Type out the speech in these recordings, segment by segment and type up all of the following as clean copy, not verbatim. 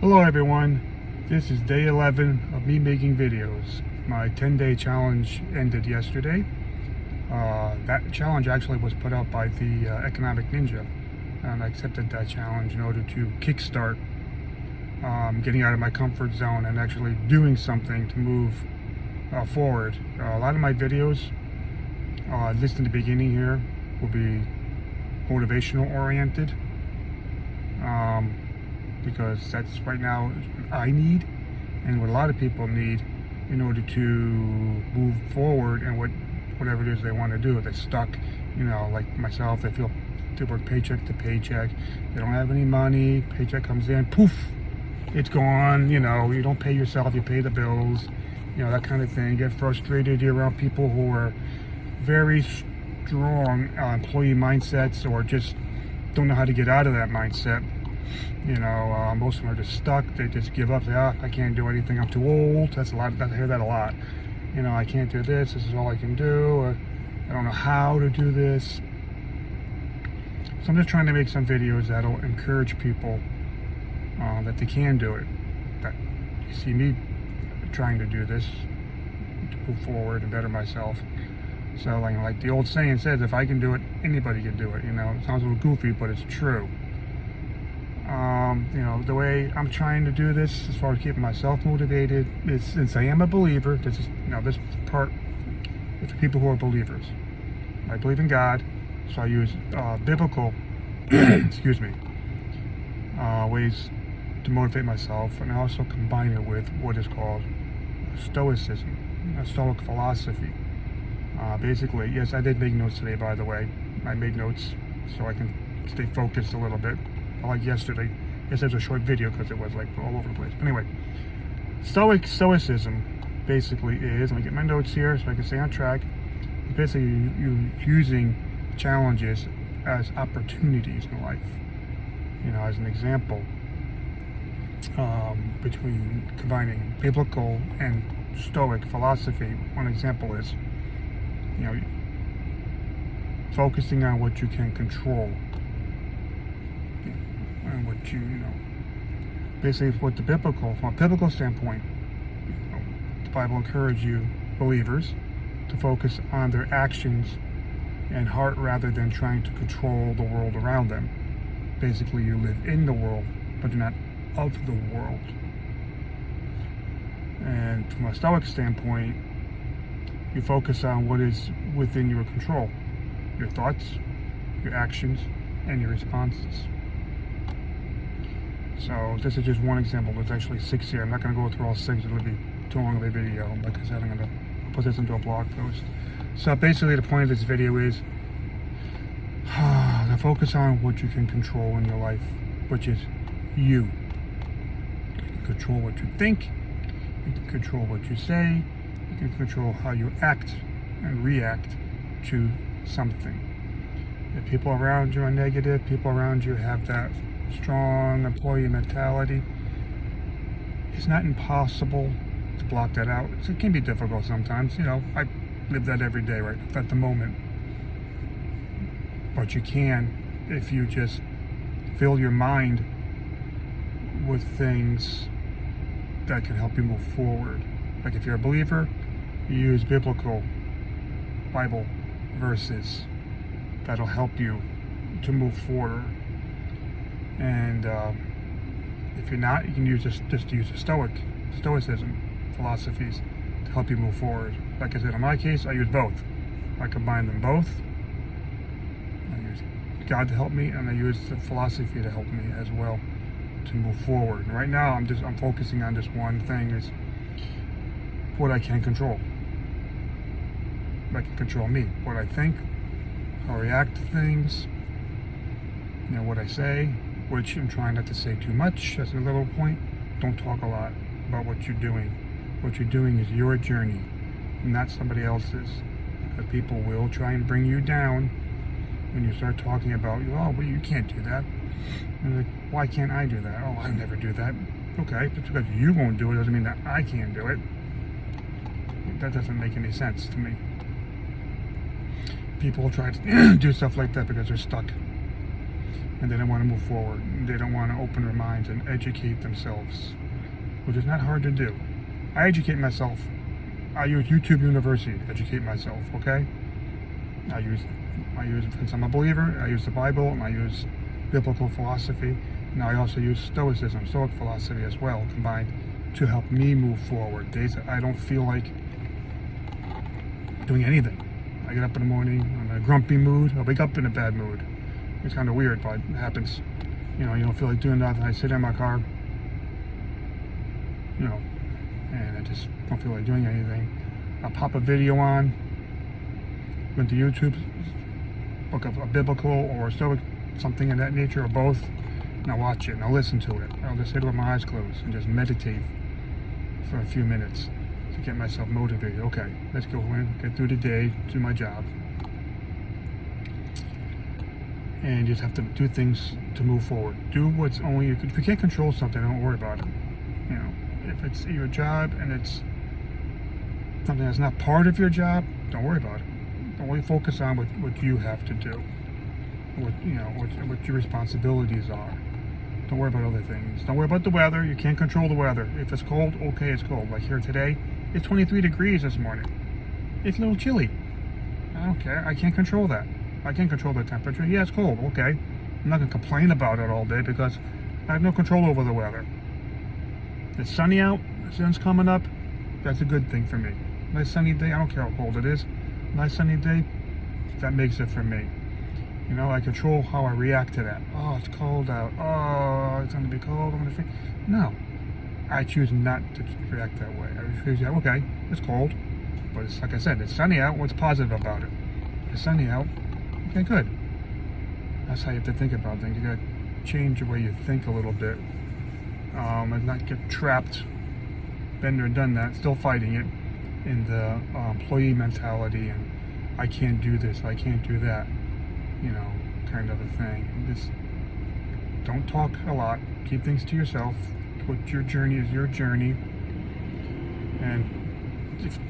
Hello everyone, this is day 11 of me making videos. My 10-day challenge ended yesterday. That challenge actually was put out by the Economic Ninja, and I accepted that challenge in order to kickstart getting out of my comfort zone and actually doing something to move forward. A lot of my videos, at least in the beginning here, will be motivational oriented. Because that's right now what I need and what a lot of people need in order to move forward and whatever it is they want to do. They're stuck, like myself. They work paycheck to paycheck. They don't have any money. Paycheck comes in, poof, it's gone. You don't pay yourself, you pay the bills, that kind of thing. You get frustrated. You're around people who are very strong employee mindsets, or just don't know how to get out of that mindset. Most of them are just stuck. They just give up. Say, I can't do anything. I'm too old. That's a lot. I hear that a lot. I can't do this. This is all I can do. Or, I don't know how to do this. So I'm just trying to make some videos that'll encourage people that they can do it. That you see me trying to do this to move forward and better myself. So like the old saying says, if I can do it, anybody can do it. It sounds a little goofy, but it's true. The way I'm trying to do this, as far as keeping myself motivated, is since I am a believer. This part is for people who are believers. I believe in God, so I use biblical, excuse me, ways to motivate myself, and I also combine it with what is called Stoicism, a Stoic philosophy. Basically, yes, I did make notes today, by the way. I made notes so I can stay focused a little bit. Like yesterday. Yes, it was a short video because it was like all over the place. Anyway, Stoicism basically is, let me get my notes here so I can stay on track. It's basically you using challenges as opportunities in life. As an example, between combining biblical and Stoic philosophy, one example is, focusing on what you can control. And what basically what from a biblical standpoint, the Bible encourages you, believers, to focus on their actions and heart rather than trying to control the world around them. Basically, you live in the world, but you're not of the world. And from a Stoic standpoint, you focus on what is within your control: your thoughts, your actions, and your responses. So this is just one example. There's actually 6 here. I'm not going to go through all 6. It'll be too long of a video. Like I said, I'm going to put this into a blog post. So basically the point of this video is to focus on what you can control in your life, which is you. You can control what you think. You can control what you say. You can control how you act and react to something. If people around you are negative, people around you have that strong employee mentality, it's not impossible to block that out. It can be difficult sometimes. I live that every day right at the moment. But you can, if you just fill your mind with things that can help you move forward. Like if you're a believer, you use biblical Bible verses that'll help you to move forward. And if you're not, you can use just use Stoicism philosophies to help you move forward. Like I said, in my case, I use both. I combine them both. I use God to help me, and I use the philosophy to help me as well to move forward. And right now, I'm focusing on this one thing: is what I can control. I can control me, what I think, how I react to things, what I say. Which I'm trying not to say too much. That's a little point. Don't talk a lot about what you're doing. What you're doing is your journey, not somebody else's. Because people will try and bring you down when you start talking about, well, you can't do that. And like, why can't I do that? Oh, I never do that. Okay, just because you won't do it doesn't mean that I can't do it. That doesn't make any sense to me. People try to do stuff like that because they're stuck. and they don't want to move forward. They don't want to open their minds and educate themselves, which is not hard to do. I educate myself. I use YouTube University to educate myself, okay? I use, since I'm a believer, I use the Bible, and I use biblical philosophy. Now I also use Stoicism, Stoic philosophy as well, combined to help me move forward. Days that I don't feel like doing anything. I get up in the morning, I'm in a grumpy mood, I'll wake up in a bad mood. It's kind of weird, but it happens. You know, you don't feel like doing nothing. I sit in my car, you know, and I just don't feel like doing anything. I'll pop a video on, went to YouTube, look up a biblical or stoic, something of that nature, or both, and I'll watch it and I'll listen to it. I'll just sit with my eyes closed and just meditate for a few minutes to get myself motivated. Okay, let's go in, get through the day, do my job. And you just have to do things to move forward. Do what's only you can. If you can't control something, don't worry about it. You know, if it's your job and it's something that's not part of your job, don't worry about it. Only focus on what you have to do. What your responsibilities are. Don't worry about other things. Don't worry about the weather. You can't control the weather. If it's cold, okay, it's cold. Like here today, it's 23 degrees this morning. It's a little chilly. I don't care. I can't control that. I can't control the temperature. Yeah, it's cold. Okay. I'm not going to complain about it all day because I have no control over the weather. It's sunny out. The sun's coming up. That's a good thing for me. Nice sunny day. I don't care how cold it is. Nice sunny day. That makes it for me. You know, I control how I react to that. Oh, it's cold out. Oh, it's going to be cold. I'm going to feel... No. I choose not to react that way. I choose, okay, it's cold. But it's like I said, it's sunny out. What's positive about it? It's sunny out. Okay, good. That's how you have to think about things. You got to change the way you think a little bit, and not get trapped. Been there, done that. Still fighting it in the employee mentality, and I can't do this, I can't do that. You know, kind of a thing. Just don't talk a lot. Keep things to yourself. What your journey is, your journey, and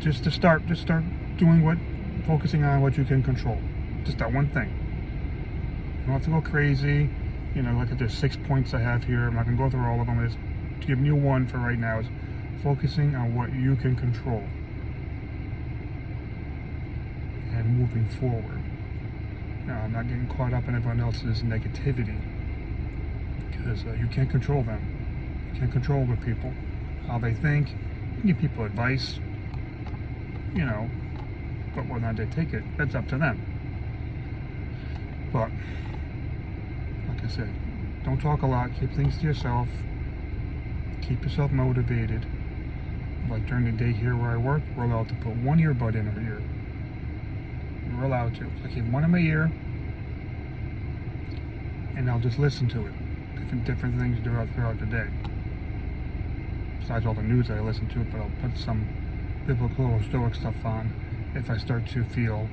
just start doing focusing on what you can control. Just that one thing. You don't have to go crazy. You know, look at the 6 points I have here. I'm not going to go through all of them. Just giving you one for right now is focusing on what you can control and moving forward. Not getting caught up in everyone else's negativity because you can't control them. You can't control other people, how they think. You can give people advice, you know, but whether or not they take it, that's up to them. But, like I said, don't talk a lot, keep things to yourself, keep yourself motivated. Like during the day here where I work, we're allowed to put one earbud in our ear. We're allowed to. So I keep one in my ear, and I'll just listen to it. Different things throughout the day. Besides all the news that I listen to, but I'll put some biblical or stoic stuff on if I start to feel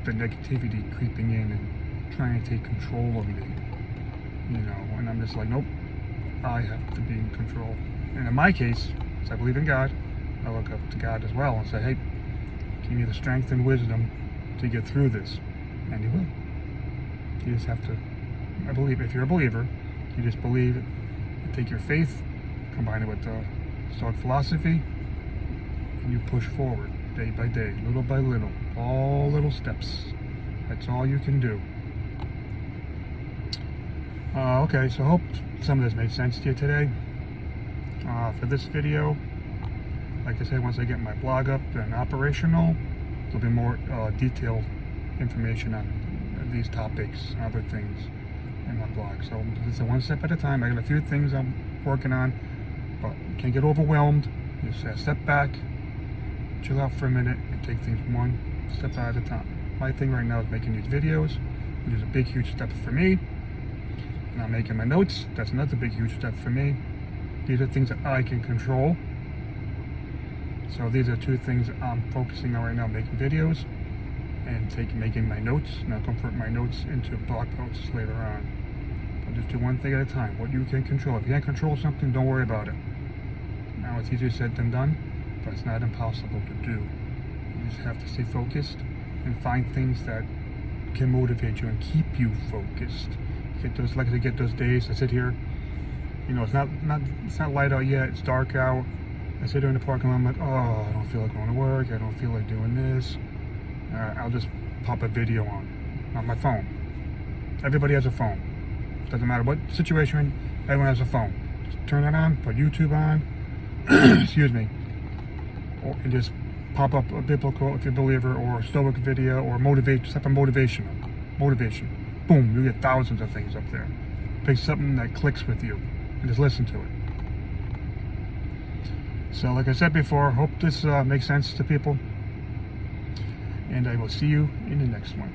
the negativity creeping in and trying to take control of me. You know, and I'm just like, nope, I have to be in control. And in my case, as I believe in God, I look up to God as well and say, hey, give me the strength and wisdom to get through this. And He will. You just have to, I believe, if you're a believer, you just believe, you take your faith, combine it with the Stoic philosophy, and you push forward day by day, little by little, all little steps. That's all you can do. Okay, so I hope some of this made sense to you today. For this video, like I said, once I get my blog up and operational, there'll be more detailed information on these topics and other things in my blog. So it's a one step at a time. I got a few things I'm working on, but can't get overwhelmed. Just step back, chill out for a minute, and take things one step at a time. My thing right now is making these videos, which is a big, huge step for me. And I'm making my notes. That's another big, huge step for me. These are things that I can control. So these are two things I'm focusing on right now, making videos and making my notes. And I'll convert my notes into blog posts later on. But just do one thing at a time, what you can control. If you can't control something, don't worry about it. Now it's easier said than done, but it's not impossible to do. You just have to stay focused and find things that can motivate you and keep you focused Get those days. I sit here. It's not light out yet. It's dark out. I sit here in the parking lot. I'm like, oh, I don't feel like going to work. I don't feel like doing this. I'll just pop a video on my phone. Everybody has a phone. Doesn't matter what situation you're in, everyone has a phone. Just turn it on, put YouTube on, excuse me, and just pop up a biblical, if you're a believer, or a Stoic video, or just type of motivation. Boom, you get thousands of things up there. Pick something that clicks with you, and just listen to it. So, like I said before, hope this makes sense to people, and I will see you in the next one.